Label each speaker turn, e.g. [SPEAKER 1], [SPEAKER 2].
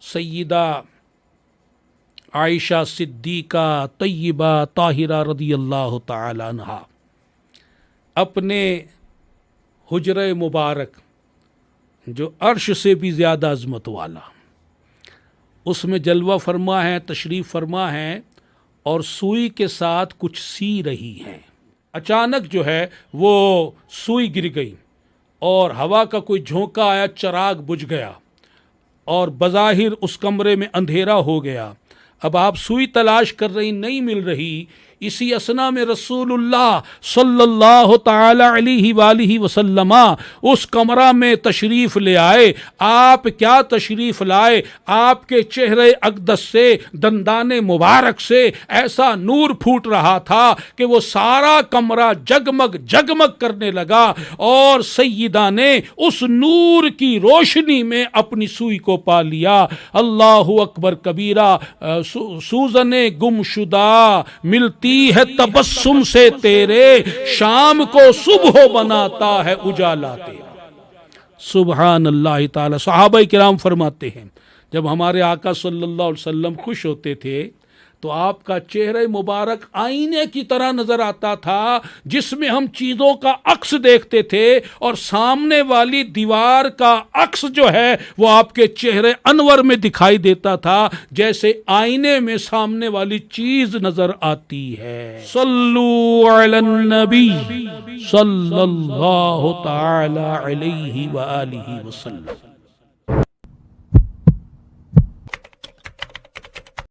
[SPEAKER 1] Syeda Ayesha Siddiqa तय्यबा ताहिरा रदियल्लाहु ताला अन्हा अपने हुजरे मुबारक जो अर्श से भी ज़्यादा अज़मत वाला, उसमें जलवा फरमा है, तशरीफ़ फरमा है और सुई के साथ कुछ सी रही हैं। अचानक जो है वो सुई गिर गई और हवा का कोई झोंका आया, चराग बुझ गया और बज़ाहिर उस कमरे में अंधेरा हो गया। अब आप सुई तलाश कर रही, नहीं मिल रही। इसी असना में रसूलुल्लाह सल्लल्लाहु ताला अलैहि वसल्लमा उस कमरा में तशरीफ़ ले आए। आप क्या तशरीफ़ लाए, आपके चेहरे अक़दस से, दंदाने मुबारक से ऐसा नूर फूट रहा था कि वो सारा कमरा जगमग जगमग करने लगा और सय्यदा ने उस नूर की रोशनी में अपनी सुई को पा लिया। अल्लाहु अकबर कबीरा। सूज़ने गुमशुदा मिलती है तबस्सुम से तेरे, शाम को सुबह बनाता है उजाला तेरा। सुभान अल्लाह ताला। सहाबा किराम फरमाते हैं जब हमारे आका सल्लल्लाहु अलैहि वसल्लम खुश होते थे तो आपका चेहरे मुबारक आईने की तरह नजर आता था, जिसमें हम चीज़ों का अक्स देखते थे और सामने वाली दीवार का अक्स जो है वो आपके चेहरे अनवर में दिखाई देता था, जैसे आईने में सामने वाली चीज नजर आती है। सल्लू अलन नबी सल्लल्लाहु ताला अलैहि व आलिहि वसल्लम।